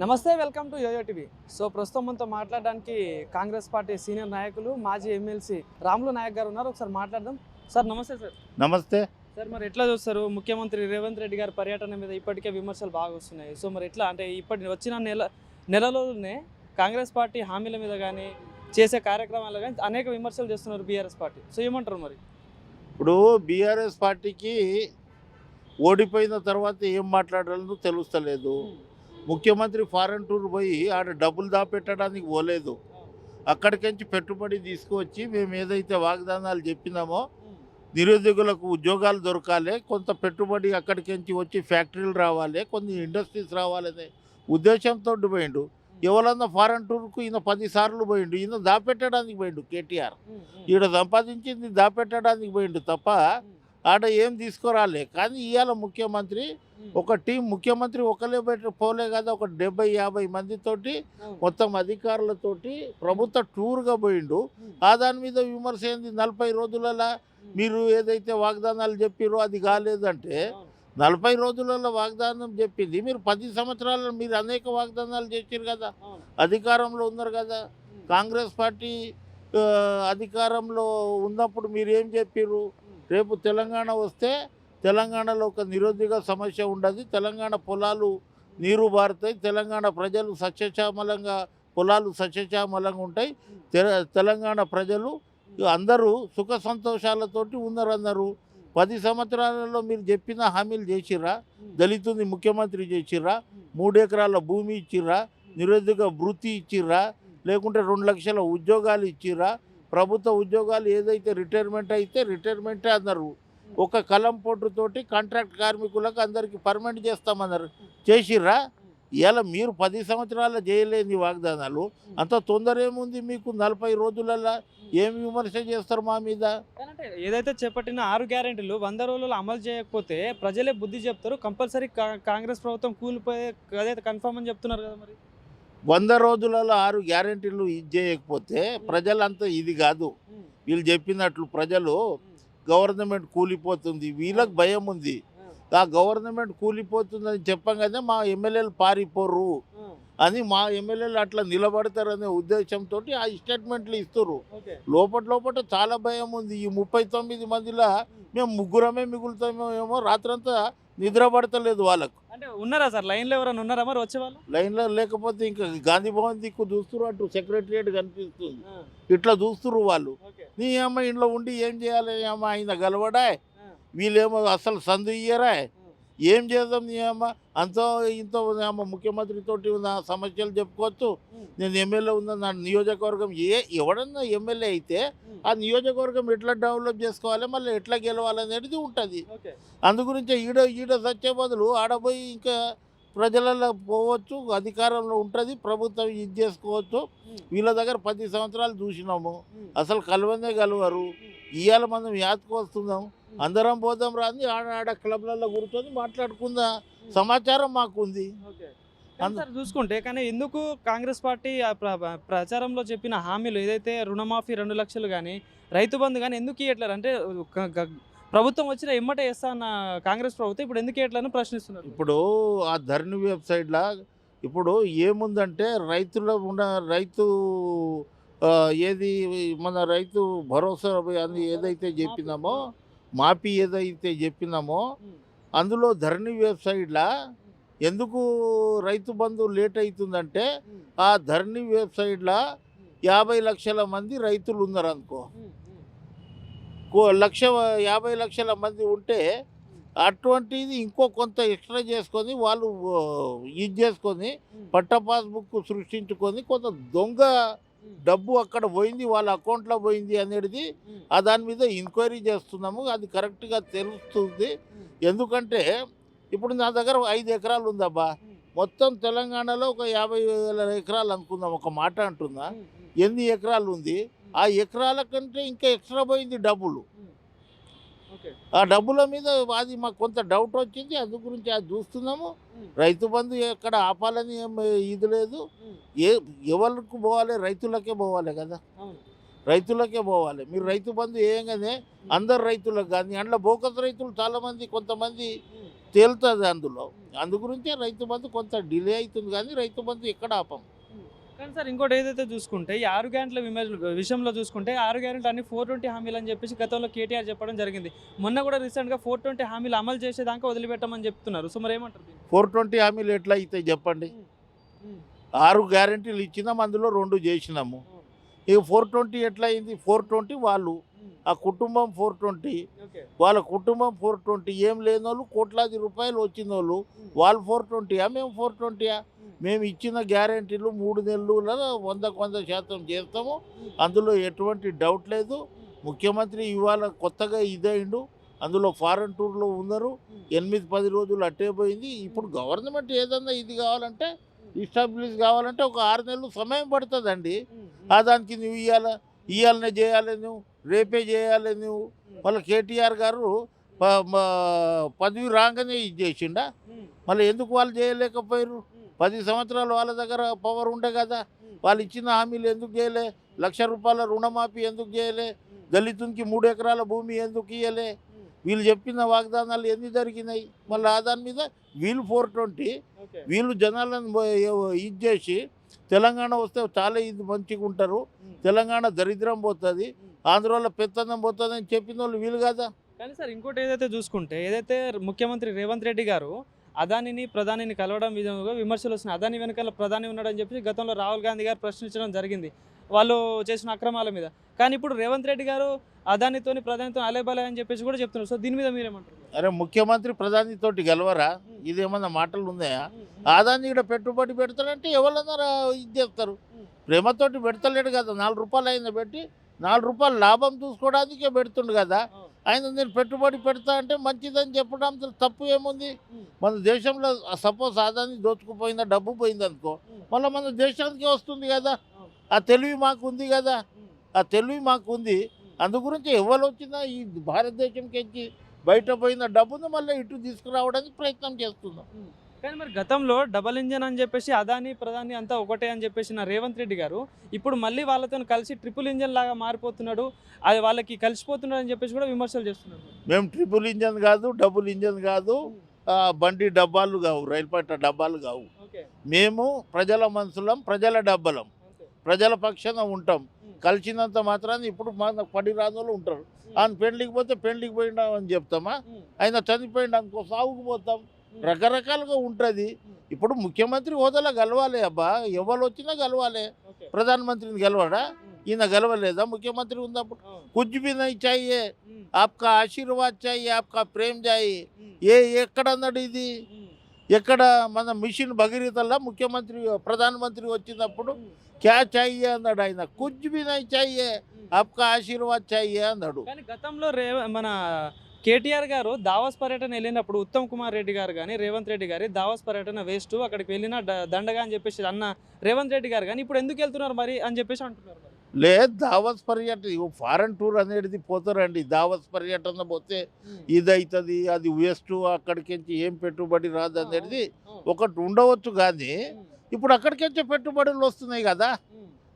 నమస్తే, welcome to yo-yo TV. ప్రస్తుతం మనతో మాట్లాడడానికి కాంగ్రెస్ పార్టీ సీనియర్ నాయకులు మాజీ ఎమ్మెల్సీ రాములు నాయక్ గారు ఉన్నారు. ఒకసారి మాట్లాడదాం. సార్ నమస్తే. సార్ నమస్తే. సార్ మరి ఎట్లా చూస్తారు? ముఖ్యమంత్రి రేవంత్ రెడ్డి గారి పర్యటన మీద ఇప్పటికే విమర్శలు బాగా వస్తున్నాయి. మరి ఎట్లా అంటే ఇప్పటి వచ్చిన నెలలోనే కాంగ్రెస్ పార్టీ హామీల మీద కానీ చేసే కార్యక్రమాలు కానీ అనేక విమర్శలు చేస్తున్నారు బీఆర్ఎస్ పార్టీ. ఏమంటారు మరి? ఇప్పుడు బీఆర్ఎస్ పార్టీకి ఓడిపోయిన తర్వాత ఏం మాట్లాడాలో తెలుస్తలేదు. ముఖ్యమంత్రి ఫారెన్ టూర్ పోయి ఆడ డబ్బులు దాపెట్టడానికి పోలేదు. అక్కడికించి పెట్టుబడి తీసుకువచ్చి మేము ఏదైతే వాగ్దానాలు చెప్పినామో నిరుద్యోగులకు ఉద్యోగాలు దొరకాలి, కొంత పెట్టుబడి అక్కడికించి వచ్చి ఫ్యాక్టరీలు రావాలి, కొన్ని ఇండస్ట్రీస్ రావాలనే ఉద్దేశంతో పోయిండు. ఎవరన్నా ఫారెన్ టూర్కు ఈయన 10 సార్లు పోయిండు. ఈయన దాపెట్టడానికి పోయిండు. కేటీఆర్ ఈడ సంపాదించింది దాపెట్టడానికి పోయిండు తప్ప ఆడ ఏం తీసుకురాలే. కానీ ఇవాళ ముఖ్యమంత్రి ఒక టీం, ముఖ్యమంత్రి ఒకలే పోలే కదా, ఒక 70-50 మందితోటి మొత్తం అధికారులతోటి ప్రభుత్వ టూర్గా పోయిండు. ఆ దాని మీద విమర్శ ఏంది? 40 రోజులలో మీరు ఏదైతే వాగ్దానాలు చెప్పారో అది కాలేదంటే 40 రోజులలో వాగ్దానం చెప్పింది మీరు 10 సంవత్సరాలలో మీరు అనేక వాగ్దానాలు చేశారు కదా, అధికారంలో ఉన్నారు కదా. కాంగ్రెస్ పార్టీ అధికారంలో ఉన్నప్పుడు మీరు ఏం చెప్పారు? రేపు తెలంగాణ వస్తే తెలంగాణలో ఒక నిరుద్యోగ సమస్య ఉండదు, తెలంగాణ పొలాలు నీరు బారుతాయి, తెలంగాణ ప్రజలు సస్యశ్యామలంగా పొలాలు సస్యశ్యామలంగా ఉంటాయి, తెలంగాణ ప్రజలు అందరూ సుఖ సంతోషాలతోటి ఉన్నారన్నారు. 10 సంవత్సరాలలో మీరు చెప్పిన హామీలు చేసిర్రా? దళితుని ముఖ్యమంత్రి చేసిర్రా? 3 ఎకరాల భూమి ఇచ్చిర్రా? నిరుద్యోగ వృత్తి ఇచ్చిర్రా? లేకుంటే 2 లక్షల ఉద్యోగాలు ఇచ్చిర్రా? ప్రభుత్వ ఉద్యోగాలు ఏదైతే రిటైర్మెంట్ అయితే రిటైర్మెంటే అన్నారు. ఒక కలం పోటుతోటి కాంట్రాక్ట్ కార్మికులకు అందరికీ పర్మనెంట్ చేస్తామన్నారు. చేసిర్రా? ఇలా మీరు 10 సంవత్సరాలు చేయలేని వాగ్దానాలు అంత తొందర ఏముంది మీకు? 40 రోజులలో ఏమి విమర్శ చేస్తారు మా మీద? ఏదైతే చేపట్టిన 6 గ్యారెంటీలు 100 రోజుల్లో అమలు చేయకపోతే ప్రజలే బుద్ధి చెప్తారు, కంపల్సరీ కాంగ్రెస్ ప్రభుత్వం కూలిపోయే అదైతే కన్ఫర్మ్ అని చెప్తున్నారు కదా. మరి 100 రోజులలో 6 గ్యారెంటీలు ఇది చేయకపోతే ప్రజలంతా ఇది కాదు. వీళ్ళు చెప్పినట్లు ప్రజలు గవర్నమెంట్ కూలిపోతుంది, వీళ్ళకి భయం ఉంది. ఆ గవర్నమెంట్ కూలిపోతుందని చెప్పగానే మా ఎమ్మెల్యేలు పారిపోరు అని, మా ఎమ్మెల్యేలు అట్లా నిలబడతారనే ఉద్దేశంతో ఆ స్టేట్మెంట్లు ఇస్తారు. లోపల చాలా భయం ఉంది. ఈ 39 మందిలో మేము ముగ్గురమే మిగులుతామేమో, రాత్రంతా నిద్ర పడతలేదు వాళ్ళకు. అంటే ఉన్నారా సార్ లైన్లో? ఎవరైనా ఉన్నారా మరి వచ్చేవాళ్ళు? లైన్లో లేకపోతే ఇంకా గాంధీ భవన్ దిక్కు చూస్తున్నారు, అటు సెక్రటరియట్ కనిపిస్తుంది, ఇట్లా చూస్తున్నారు వాళ్ళు. నీ అమ్మ ఇంట్లో ఉండి ఏం చేయాలి? అమ్మ ఆయన గలవడా, వీళ్ళేమో అసలు సందు ఇయ్యరా, ఏం చేద్దాం? నీ అమ్మ అంతో ఇంతో అమ్మ ముఖ్యమంత్రితోటి ఉన్న సమస్యలు చెప్పుకోవచ్చు. నేను ఎమ్మెల్యే ఉన్నా, నా నియోజకవర్గం ఎవడన్నా ఎమ్మెల్యే అయితే ఆ నియోజకవర్గం ఎట్లా డెవలప్ చేసుకోవాలి, మళ్ళీ ఎట్లా గెలవాలనేది ఉంటుంది. అందుగురించి ఈడ సచ్చే బదులు ఆడపోయి ఇంకా ప్రజలలో పోవచ్చు, అధికారంలో ఉంటుంది, ప్రభుత్వం ఇది చేసుకోవచ్చు. వీళ్ళ దగ్గర 10 సంవత్సరాలు చూసినాము, అసలు కలవనే కలవరు. ఇవాళ మనం యాత్రకు వస్తున్నాం, అందరం పోదాం రాని ఆడ క్లబ్లలో కూర్చొని మాట్లాడుకుందా సమాచారం మాకుంది. చూసుకుంటే కానీ ఎందుకు కాంగ్రెస్ పార్టీ ప్రచారంలో చెప్పిన హామీలు ఏదైతే రుణమాఫీ 2 లక్షలు కానీ రైతు బంధు కానీ ఎందుకు ఇవ్వట్లేదు? అంటే ప్రభుత్వం వచ్చిన ఎమ్మటే వేస్తా అన్న కాంగ్రెస్ ప్రభుత్వం ఇప్పుడు ఎందుకు ఇవ్వట్లేదని ప్రశ్నిస్తున్నారు. ఇప్పుడు ఆ ధరణి వెబ్సైట్లో ఇప్పుడు ఏముందంటే రైతు ఏది మన రైతు భరోసా అని ఏదైతే చెప్పినామో, మాఫీ ఏదైతే చెప్పినామో, అందులో ధరణి వెబ్సైట్లో ఎందుకు రైతు బంధు లేట్ అవుతుందంటే ఆ ధరణి వెబ్సైట్లో 50 లక్షల మంది రైతులు ఉన్నారు అనుకో, 50 లక్షల మంది ఉంటే అటువంటిది ఇంకో కొంత ఎక్స్ట్రా చేసుకొని వాళ్ళు ఇది చేసుకొని పట్ట పాస్బుక్ సృష్టించుకొని కొంత దొంగ డబ్బు అక్కడ పోయింది, వాళ్ళ అకౌంట్లో పోయింది అనేది దాని మీద ఎంక్వైరీ చేస్తున్నాము. అది కరెక్ట్గా తెలుస్తుంది. ఎందుకంటే ఇప్పుడు నా దగ్గర 5 ఎకరాలు ఉందబ్బా, మొత్తం తెలంగాణలో ఒక 50,000 ఎకరాలు అనుకుందాం, ఒక మాట అంటున్నా. ఎన్ని ఎకరాలు ఉంది? ఆ ఎకరాల కంటే ఇంకా ఎక్స్ట్రా పోయింది డబ్బులు. ఆ డబ్బుల మీద అది మాకు కొంత డౌట్ వచ్చింది, అందు గురించి అది చూస్తున్నాము. రైతు బంధు ఎక్కడ ఆపాలని ఏం ఇది లేదు. ఎవరికి పోవాలి? రైతులకే పోవాలి కదా, రైతులకే పోవాలి. మీరు రైతు బంధు వేయగానే అందరు రైతులకు కానీ అందులో బోకస్ రైతులు చాలామంది కొంతమంది తేలుతుంది అందులో. అందు గురించే రైతు బంధు కొంత డిలే అవుతుంది, కానీ రైతు బంధు ఎక్కడ ఆపం. కానీ సార్ ఇంకోటి ఏదైతే చూసుకుంటే ఈ 6 గ్యారెంట్ల విషయంలో చూసుకుంటే 6 గ్యారెంట్లు అన్ని 420 హామీలు అని చెప్పేసి గతంలో కేటీఆర్ చెప్పడం జరిగింది. మొన్న కూడా రీసెంట్గా 420 హామీలు అమలు చేసేదాకా వదిలిపెట్టమని చెప్తున్నారు. సో మరి ఏమంటారు దీన్ని? 420 హామీలు ఎట్లా అవుతాయి చెప్పండి? 6 గ్యారెంటీలు ఇచ్చినాం, అందులో 2 చేసినాము. ఇక 420 ఎట్లా అయింది? 420 వాళ్ళు, ఆ కుటుంబం 420, వాళ్ళ కుటుంబం 420, ఏం లేని వాళ్ళు కోట్లాది రూపాయలు వచ్చిన వాళ్ళు వాళ్ళు 420, మేము 420. మేము ఇచ్చిన గ్యారెంటీలు 3 నెలలలో 100% చేస్తాము, అందులో ఎటువంటి డౌట్ లేదు. ముఖ్యమంత్రి ఇవాళ కొత్తగా ఇదైండు, అందులో ఫారెన్ టూర్లో ఉన్నారు, 8-10 రోజులు అట్టే పోయింది. ఇప్పుడు గవర్నమెంట్ ఏదన్నా ఇది కావాలంటే ఎస్టాబ్లిష్ కావాలంటే ఒక 6 నెలలు సమయం పడుతుందండి. దానికి నువ్వు ఇవాళనే చేయాలి, నువ్వు రేపే చేయాలి నువ్వు. మళ్ళీ కేటీఆర్ గారు పదవి రాగానే ఇది చేసిండా, మళ్ళీ ఎందుకు వాళ్ళు చేయలేకపోయారు? 10 సంవత్సరాలు వాళ్ళ దగ్గర పవర్ ఉండే కదా, వాళ్ళు ఇచ్చిన హామీలు ఎందుకు చేయలే? 1,00,000 రూపాయల రుణమాఫీ ఎందుకు చేయలే? దళితునికి 3 ఎకరాల భూమి ఎందుకు ఇయ్యలే? వీళ్ళు చెప్పిన వాగ్దానాలు ఎన్ని జరిగినాయి? మళ్ళీ దాని మీద వీళ్ళు 420, వీళ్ళు జనాలను ఇది చేసి తెలంగాణ వస్తే చాలా ఇది మంచిగా ఉంటారు, తెలంగాణ దరిద్రం పోతుంది, ఆంధ్రాలో పెత్తనం పోతుంది అని చెప్పిన వాళ్ళు వీళ్ళు కదా. కానీ సార్ ఇంకోటి ఏదైతే చూసుకుంటే ఏదైతే ముఖ్యమంత్రి రేవంత్ రెడ్డి గారు అదానిని ప్రధానిని కలవడం విధంగా విమర్శలు వస్తున్నాయి. అదాని వెనకాల ప్రధాని ఉన్నాడని చెప్పి గతంలో రాహుల్ గాంధీ గారు ప్రశ్నించడం జరిగింది వాళ్ళు చేసిన అక్రమాల మీద. కానీ ఇప్పుడు రేవంత్ రెడ్డి గారు అదానితోని ప్రధానితో అలేబలే అని చెప్పేసి కూడా చెప్తున్నారు. సో దీని మీద మీరేమంటారు? అరే ముఖ్యమంత్రి ప్రధానితోటి గెలవరా? ఇదేమన్నా మాటలు ఉన్నాయా? అదాని ఇక్కడ పెట్టుబడి పెడతాడంటే ఎవరన్నా ఇది చేస్తారు, ప్రేమతోటి పెడతలేడు కదా. 4 రూపాయలు అయినా పెట్టి 4 రూపాయలు లాభం చూసుకోవడానికే పెడుతుండు కదా. ఆయన నేను పెట్టుబడి పెడతా అంటే మంచిదని చెప్పడం తప్పు ఏముంది? మన దేశంలో సపోజ్ అదాని దోచుకుపోయిందా, డబ్బు పోయింది అనుకో, మళ్ళీ మన దేశానికి వస్తుంది కదా. ఆ తెలివి మాకు ఉంది కదా, ఆ తెలివి మాకు ఉంది. అందు గురించి ఎవరు వచ్చినా ఈ భారతదేశంకి బయట పోయిన డబ్బును మళ్ళీ ఇటు తీసుకురావడానికి ప్రయత్నం చేస్తున్నాం. కానీ మరి గతంలో డబల్ ఇంజన్ అని చెప్పేసి అదాని ప్రధాని అంతా ఒకటే అని చెప్పేసి నా రేవంత్ రెడ్డి గారు ఇప్పుడు మళ్ళీ వాళ్ళతో కలిసి ట్రిపుల్ ఇంజన్ లాగా మారిపోతున్నాడు, అది వాళ్ళకి కలిసిపోతున్నాడు అని చెప్పేసి కూడా విమర్శలు చేస్తున్నారు. మేము ట్రిపుల్ ఇంజన్ కాదు, డబుల్ ఇంజన్ కాదు, బండి డబ్బాలు కావు, రైలు పట్ట డబ్బాలు కావు. మేము ప్రజల మనుషులం, ప్రజల డబ్బలం, ప్రజల పక్షాన ఉంటాం. కలిసినంత మాత్రాన్ని ఇప్పుడు మన పడి రాజులు ఉంటారు. ఆయన పెళ్లికి పోతే పెళ్లికి పోయినా అని చెప్తామా? ఆయన చనిపోయిండు అనుకో సాగుకు పోతాం. రకరకాలుగా ఉంటుంది. ఇప్పుడు ముఖ్యమంత్రి హోదాలో గెలవాలి అబ్బా, ఎవరు వచ్చినా గెలవాలి. ప్రధానమంత్రిని గెలవడా? ఈయన గెలవలేదా? ముఖ్యమంత్రి ఉన్నప్పుడు కుछ भी नहीं चाहिए, आपका ఆశీర్వాద్ चाहिए, आपका ప్రేమ్ चाहिए. ఎక్కడన్నాడు ఇది? ఎక్కడ మన మిషన్ భగీరథల్లా ముఖ్యమంత్రి ప్రధానమంత్రి వచ్చినప్పుడు క్యా चाहिए అన్నాడు ఆయన. కుछ भी नहीं चाहिए, आपका ఆశీర్వాద్ चाहिए అన్నాడు. కానీ గతంలో మన కేటీఆర్ గారు దావాస్ పర్యటన వెళ్ళినప్పుడు ఉత్తమ్ కుమార్ రెడ్డి గారు కానీ రేవంత్ రెడ్డి గారి దావాస్ పర్యటన వేస్ట్, అక్కడికి వెళ్ళిన దండగా అని చెప్పేసి అన్న రేవంత్ రెడ్డి గారు కానీ ఇప్పుడు ఎందుకు వెళ్తున్నారు మరి అని చెప్పేసి అంటున్నారు. లేదు, దావస్ పర్యటన ఫారెన్ టూర్ అనేది పోతారండి. దావస్ పర్యటన పోతే ఇది అవుతుంది, అది వేస్ట్, అక్కడికి ఏం పెట్టుబడి రాదు అనేది ఒకటి ఉండవచ్చు. కానీ ఇప్పుడు అక్కడికి పెట్టుబడులు వస్తున్నాయి కదా,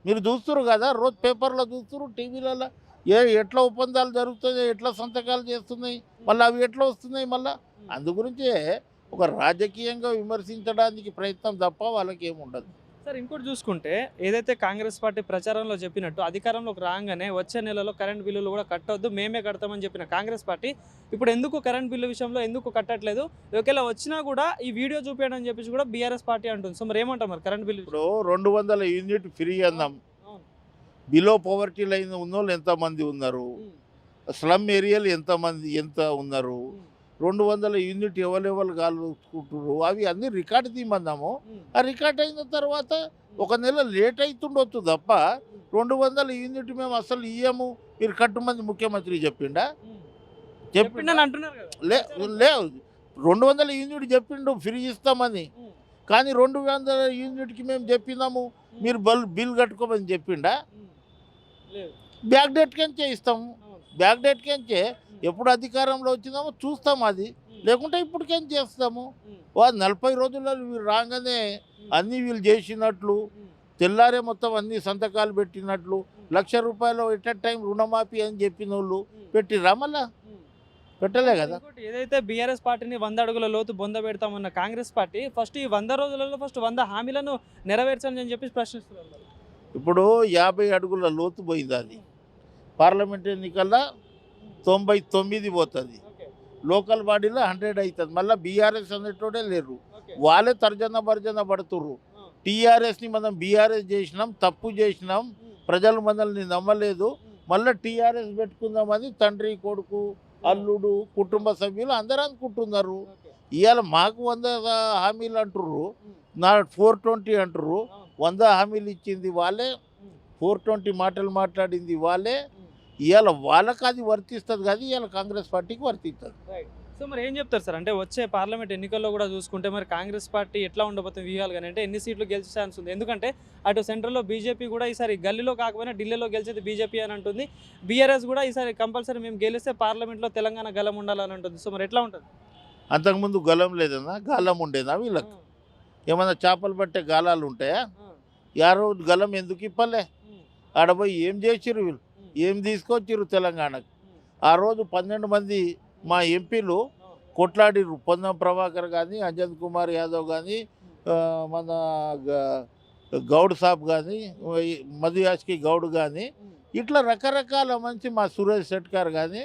మీరు చూస్తున్నారు కదా, రోజు పేపర్లో చూస్తున్నారు, టీవీలలో ఎట్లా ఒప్పందాలు జరుగుతున్నాయి, ఎట్లా సంతకాలు చేస్తున్నాయి, మళ్ళీ అవి ఎట్లా వస్తున్నాయి మళ్ళీ. అందు గురించే ఒక రాజకీయంగా విమర్శించడానికి ప్రయత్నం తప్ప వాళ్ళకి ఏముండదు. సార్ ఇంకోటి చూసుకుంటే ఏదైతే కాంగ్రెస్ పార్టీ ప్రచారంలో చెప్పినట్టు అధికారంలోకి రాగానే వచ్చే నెలలో కరెంట్ బిల్లులు కూడా కట్టొద్దు, మేమే కడతామని చెప్పిన కాంగ్రెస్ పార్టీ ఇప్పుడు ఎందుకు కరెంట్ బిల్లు విషయంలో ఎందుకు కట్టట్లేదు? ఒకవేళ వచ్చినా కూడా ఈ వీడియో చూపించడం అని చెప్పేసి కూడా బీఆర్ఎస్ పార్టీ అంటుంది. సో మరి ఏమంటారు మరి కరెంట్ బిల్లు? ఇప్పుడు 200 యూనిట్ ఫ్రీ అన్నాం. బిలో పవర్టీ లైన్ ఉన్నోళ్ళు ఎంతమంది ఉన్నారు, స్లమ్ ఏరియాలు ఎంత ఉన్నారు, 200 యూనిట్ ఎవరెవరు కాలుకుంటారు, అవి అన్నీ రికార్డు తీయమన్నాము. ఆ రికార్డ్ అయిన తర్వాత 1 నెల లేట్ అవుతుండొచ్చు తప్ప 200 యూనిట్ మేము అసలు ఇయ్యము, మీరు కట్టుమంది ముఖ్యమంత్రి చెప్పిండా? అంటున్నారు లేవు, 200 యూనిట్ చెప్పిండు ఫ్రీ ఇస్తామని. కానీ 200 యూనిట్కి మేము చెప్పినాము మీరు బిల్ కట్టుకోమని చెప్పిండా? బ్యాక్ డేట్ కెంచే ఇస్తాము, బ్యాక్ డేట్ కెంచే ఎప్పుడు అధికారంలో వచ్చినామో చూస్తాం, అది లేకుంటే ఇప్పటికేం చేస్తాము. 40 రోజుల్లో వీళ్ళు రాగానే అన్నీ వీళ్ళు చేసినట్లు, తెల్లారే మొత్తం అన్ని సంతకాలు పెట్టినట్లు, 1,00,000 రూపాయలు ఎట్ టైం రుణమాఫీ అని చెప్పిన వాళ్ళు పెట్టిరా? మళ్ళా పెట్టలే కదా. ఇంకోటి ఏదైతే బీఆర్ఎస్ పార్టీని 100 అడుగుల లోతు బొంద పెడతామన్న కాంగ్రెస్ పార్టీ ఫస్ట్ ఈ 100 రోజులలో ఫస్ట్ 100 హామీలను నెరవేర్చని అని చెప్పి ప్రశ్నిస్తున్నారు. ఇప్పుడు 50 అడుగుల లోతు పోయింది అది. పార్లమెంట్ ఎన్నికల్లో 99 పోతుంది, లోకల్ బాడీలో 100 అవుతుంది. మళ్ళీ బీఆర్ఎస్ అనేటోడే లేరు, వాళ్ళే తర్జన భర్జన పడుతుర్రు. టీఆర్ఎస్ని మనం బీఆర్ఎస్ చేసినాం, తప్పు చేసినాం, ప్రజలు మనల్ని నమ్మలేదు, మళ్ళీ టీఆర్ఎస్ పెట్టుకుందామని తండ్రి కొడుకు అల్లుడు కుటుంబ సభ్యులు అందరూ అనుకుంటున్నారు. ఇవాళ మాకు 100 హామీలు అంటుర్రు, నా 420 అంటుర్రు. 100 హామీలు ఇచ్చింది వాళ్ళే, 420 మాటలు మాట్లాడింది వాళ్ళే. ఇవాళ వాళ్ళకి అది వర్తిస్తుంది కదా, ఇవాళ కాంగ్రెస్ పార్టీకి వర్తిస్తుంది. సో మరి ఏం చెప్తారు సార్, అంటే వచ్చే పార్లమెంట్ ఎన్నికల్లో కూడా చూసుకుంటే మరి కాంగ్రెస్ పార్టీ ఎట్లా ఉండబోతుంది వ్యూహాలు కానీ, అంటే ఎన్ని సీట్లు గెలిచే ఛాన్స్ ఉంది? ఎందుకంటే అటు సెంట్రల్లో బీజేపీ కూడా ఈసారి గల్లీలో కాకపోయినా ఢిల్లీలో గెలిచేది బీజేపీ అని అంటుంది. బీఆర్ఎస్ కూడా ఈసారి కంపల్సరీ మేము గెలిస్తే పార్లమెంట్లో తెలంగాణ గలం ఉండాలని అంటుంది. సో మరి ఎట్లా ఉంటుంది? అంతకుముందు గలం లేదన్నా, గాలం ఉండేదా వీళ్ళకి? ఏమన్నా చేపలు పట్టే గాలాలు ఉంటాయా? రోజు గలం ఎందుకు ఇప్పలే? ఆడపోయి ఏం చేసిర్రు వీళ్ళు, ఏం తీసుకొచ్చిర్రు తెలంగాణకు? ఆ రోజు 12 మంది మా ఎంపీలు కొట్లాడిర్రు. పొన్నం ప్రభాకర్ కానీ, అంజన్ కుమార్ యాదవ్ కానీ, మన గౌడ్ సాబ్ కానీ, మధుయాష్కి గౌడ్ కానీ, ఇట్లా రకరకాల మంచి మా సురేష్ శెట్కర్ కానీ,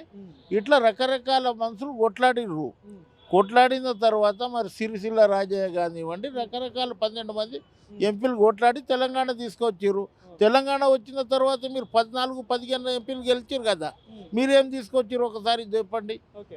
ఇట్లా రకరకాల మనుషులు కొట్లాడిర్రు. కొట్లాడిన తర్వాత మరి సిరిసిల్ల రాజయ్య కానివ్వండి, రకరకాల 12 మంది ఎంపీలు కొట్లాడి తెలంగాణ తీసుకొచ్చారు. తెలంగాణ వచ్చిన తర్వాత మీరు 14-15 ఎంపీలు గెలిచారు కదా, మీరేం తీసుకొచ్చారు ఒకసారి చెప్పండి.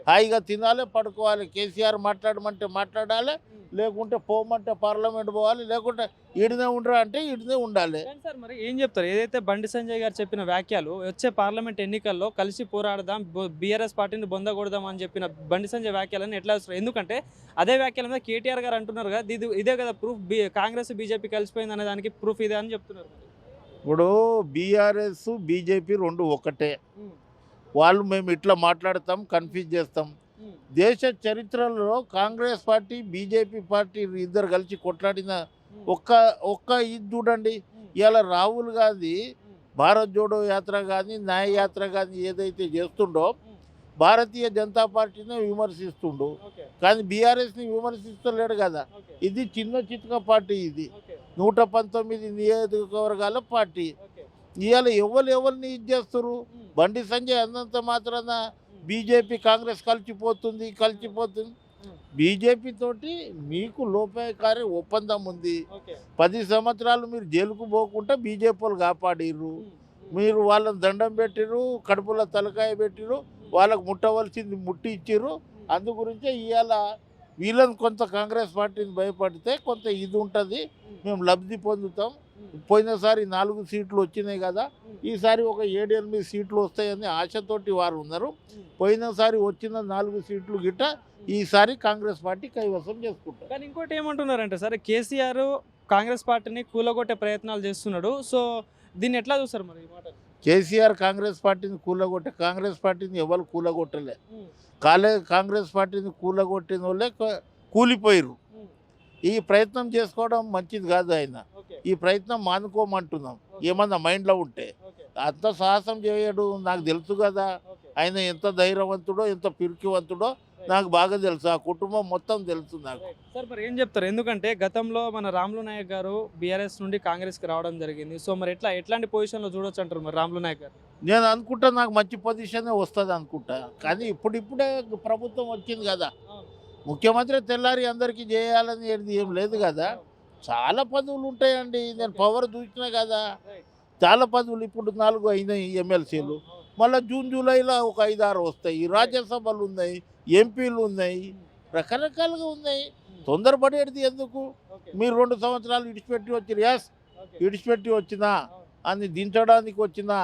హాయిగా తినాలి, పడుకోవాలి, కేసీఆర్ మాట్లాడమంటే మాట్లాడాలి, లేకుంటే పోమంటే పార్లమెంట్ పోవాలి, లేకుంటే ఈడనే ఉండరా అంటే ఈడనే ఉండాలి. సార్ మరి ఏం చెప్తారు, ఏదైతే బండి సంజయ్ గారు చెప్పిన వ్యాఖ్యలు వచ్చే పార్లమెంట్ ఎన్నికల్లో కలిసి పోరాడదాం, బీఆర్ఎస్ పార్టీని బొందకూడదాం అని చెప్పిన బండి సంజయ్ వ్యాఖ్యలను ఎట్లా వస్తారు? ఎందుకంటే అదే వ్యాఖ్యల మీద కేటీఆర్ గారు అంటున్నారు కదా, ఇదే కదా ప్రూఫ్, కాంగ్రెస్ బీజేపీ కలిసిపోయింది అనే దానికి ప్రూఫ్ ఇదే అని చెప్తున్నారు. ఇప్పుడు బీఆర్ఎస్ బీజేపీ రెండు ఒకటే. వాళ్ళు మేము ఇట్లా మాట్లాడతాం, కన్ఫ్యూజ్ చేస్తాం. దేశ చరిత్రలో కాంగ్రెస్ పార్టీ బీజేపీ పార్టీ ఇద్దరు కలిసి కొట్లాడిన ఒక్క ఇది చూడండి. ఇలా రాహుల్ గాంధీ భారత్ జోడో యాత్ర కానీ, న్యాయ యాత్ర కానీ ఏదైతే చేస్తుండో భారతీయ జనతా పార్టీని విమర్శిస్తుండు, కానీ బీఆర్ఎస్ని విమర్శిస్తలేడు కదా. ఇది చిన్న చిత్క పార్టీ, ఇది 119 నియోజకవర్గాల పార్టీ. ఇవాళ ఎవరిని ఇది చేస్తారు? బండి సంజయ్ అన్నంత మాత్రాన బీజేపీ కాంగ్రెస్ కలిసిపోతుంది. బీజేపీ తోటి మీకు లోపాయకారి ఒప్పందం ఉంది. 10 సంవత్సరాలు మీరు జైలుకు పోకుండా బీజేపీ వాళ్ళు కాపాడిర్రు. మీరు వాళ్ళని దండం పెట్టిర్రు, కడుపులో తలకాయ పెట్టిర్రు, వాళ్ళకు ముట్టవలసింది ముట్టి ఇచ్చిర్రు. అందు గురించే ఇవాళ వీళ్ళని కొంత కాంగ్రెస్ పార్టీని భయపడితే కొంత ఇది ఉంటుంది, మేము లబ్ధి పొందుతాం. పోయినసారి 4 సీట్లు వచ్చినాయి కదా, ఈసారి ఒక 7-8 సీట్లు వస్తాయని ఆశతోటి వారు ఉన్నారు. పోయినసారి వచ్చిన 4 సీట్లు గిట్ట ఈసారి కాంగ్రెస్ పార్టీ కైవసం చేసుకుంటారు. కానీ ఇంకోటి ఏమంటున్నారంటే సరే, కేసీఆర్ కాంగ్రెస్ పార్టీని కూలగొట్టే ప్రయత్నాలు చేస్తున్నాడు. సో దీన్ని ఎట్లా చూస్తారు మరి ఈ మాట? కేసీఆర్ కాంగ్రెస్ పార్టీని కూలగొట్టే, కాంగ్రెస్ పార్టీని ఎవరు కూలగొట్టలే. కాంగ్రెస్ పార్టీని కూలగొట్టిన వాళ్ళే కూలిపోయారు. ఈ ప్రయత్నం చేసుకోవడం మంచిది కాదు. ఆయన ఈ ప్రయత్నం మానుకోమంటున్నాం. ఏమన్నా మైండ్లో ఉంటే అంత సాహసం చేయడు. నాకు తెలుసు కదా ఆయన ఎంత ధైర్యవంతుడో, ఎంత పిరికివంతుడో నాకు బాగా తెలుసు. ఆ కుటుంబం మొత్తం తెలుసు నాకు. సార్ మరి ఏం చెప్తారు? ఎందుకంటే గతంలో మన రాములు నాయక్ గారు బీఆర్ఎస్ నుండి కాంగ్రెస్కి రావడం జరిగింది. సో మరి ఎట్లాంటి పొజిషన్లో చూడొచ్చు అంటారు మరి రాములు నాయక్ గారు? నేను అనుకుంటా నాకు మంచి పొజిషనే వస్తుంది అనుకుంటా. కానీ ఇప్పుడిప్పుడే ప్రభుత్వం వచ్చింది కదా, ముఖ్యమంత్రి తెల్లారి అందరికీ చేయాలని ఏం లేదు కదా. చాలా పదవులు ఉంటాయండి, నేను పవర్ చూసినా కదా. చాలా పదవులు ఇప్పుడు 4 అయినాయి ఎమ్మెల్సీలు, మళ్ళీ జూన్ జూలైలో ఒక 5-6 వస్తాయి. రాజ్యసభలు ఉన్నాయి, ఎంపీలు ఉన్నాయి, రకరకాలుగా ఉన్నాయి. తొందరపడేది ఎందుకు? మీరు 2 సంవత్సరాలు ఇడిచిపెట్టి వచ్చారు. ఇడిచిపెట్టి వచ్చినా అని దించడానికి వచ్చినా,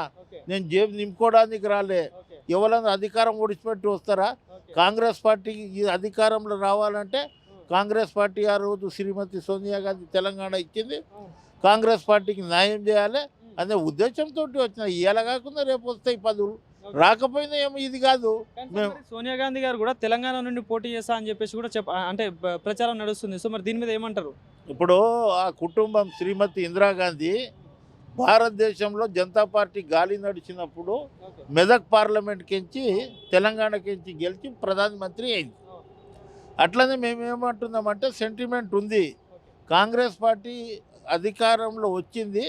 నేను జేబు నింపుకోవడానికి రాలే. ఎవరైనా అధికారం ఓడిచిపెట్టి వస్తారా? కాంగ్రెస్ పార్టీకి అధికారంలో రావాలంటే కాంగ్రెస్ పార్టీ ఆ రోజు శ్రీమతి సోనియా గాంధీ తెలంగాణ ఇచ్చింది, కాంగ్రెస్ పార్టీకి న్యాయం చేయాలి అనే ఉద్దేశంతో వచ్చిన. ఇలా కాకుండా రేపు వస్తాయి పదవులు, రాకపోయినా ఏమో ఇది కాదు. సోనియా గాంధీ గారు కూడా తెలంగాణ నుండి పోటీ చేస్తా అని చెప్పేసి కూడా అంటే ప్రచారం నడుస్తుంది. సో మరి దీని మీద ఏమంటారు? ఇప్పుడు ఆ కుటుంబం శ్రీమతి ఇందిరాగాంధీ భారతదేశంలో జనతా పార్టీ గాలి నడిచినప్పుడు మెదక్ పార్లమెంట్కించి తెలంగాణకించి గెలిచి ప్రధానమంత్రి అయింది. అట్లనే మేమేమంటున్నామంటే సెంటిమెంట్ ఉంది, కాంగ్రెస్ పార్టీ అధికారంలో వచ్చింది,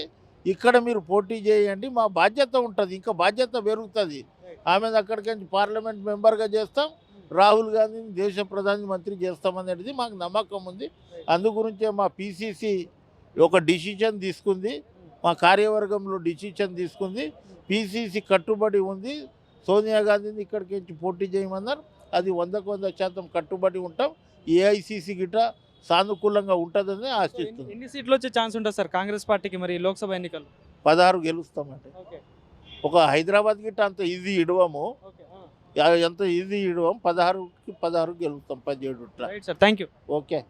ఇక్కడ మీరు పోటీ చేయండి, మా బాధ్యత ఉంటుంది, ఇంకా బాధ్యత పెరుగుతుంది, ఆమెను అక్కడికి పార్లమెంట్ మెంబర్గా చేస్తాం, రాహుల్ గాంధీని దేశ ప్రధానమంత్రి చేస్తామనేది మాకు నమ్మకం ఉంది. అందు గురించే మా పిసిసి ఒక డిసిషన్ తీసుకుంది, మా కార్యవర్గంలో డిసిషన్ తీసుకుంది, పిసిసి కట్టుబడి ఉంది, సోనియా గాంధీని ఇక్కడికి పోటీ చేయమన్నారు, అది 100% కట్టుబడి ఉంటాం, ఏఐసిసి గిట్ట సానుకూలంగా ఉంటుందని ఆశిస్తుంది. ఎన్ని సీట్లు వచ్చే ఛాన్స్ ఉంటుంది సార్ కాంగ్రెస్ పార్టీకి మరి లోక్సభ ఎన్నికలు? 16 గెలుస్తామంటే, ఒక హైదరాబాద్ గిట్ట అంత ఈజీ ఇడవము, ఎంత ఈజీ ఇడవం, 16కి 16 గెలుస్తాం, 17 right sir, thank you. Okay.